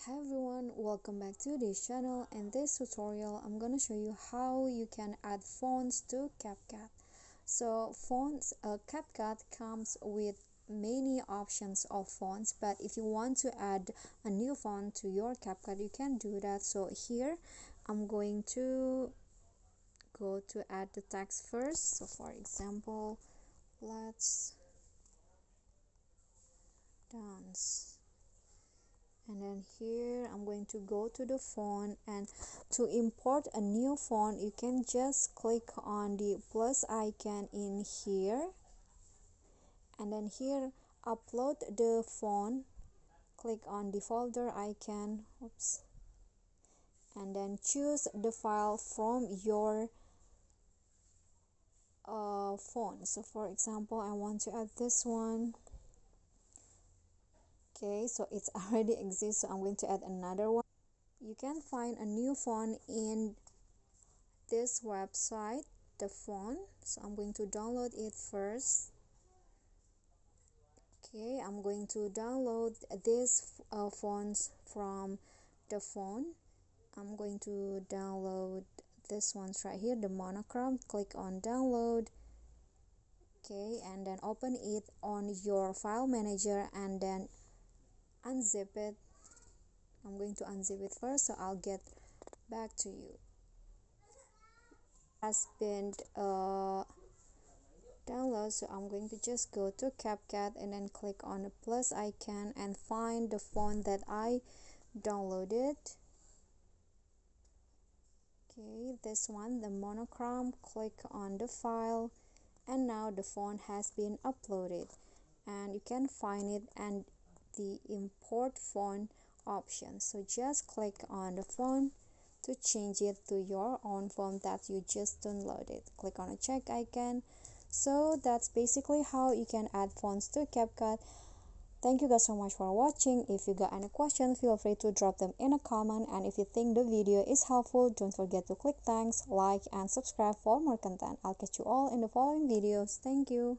Hi everyone, welcome back to this channel. In this tutorial I'm gonna show you how you can add fonts to CapCut. So CapCut comes with many options of fonts, but if you want to add a new font to your CapCut you can do that. So here I'm going to go to add the text first. So for example, let's dance. And then here I'm going to go to the font, and to import a new font you can just click on the plus icon in here, and then here upload the font, click on the folder icon, and then choose the file from your font. So for example I want to add this one. Okay, so it's already exists, so I'm going to add another one. You can find a new font in this website, the font. So I'm going to download it first. Okay, I'm going to download this fonts from the font. I'm going to download this ones right here, the monochrome. Click on download. Okay, and then open it on your file manager and then unzip it. I'm going to unzip it first, so I'll get back to you. Has been download, so I'm going to just go to CapCut and then click on the plus icon and find the font that I downloaded. Okay, this one, the monochrome. Click on the file, and now the font has been uploaded, and you can find it and the import font option. So just click on the font to change it to your own font that you just downloaded. Click on a check icon. So that's basically how you can add fonts to CapCut. Thank you guys so much for watching. If you got any questions, feel free to drop them in a comment, and if you think the video is helpful, don't forget to click thanks, like, and subscribe for more content. I'll catch you all in the following videos. Thank you.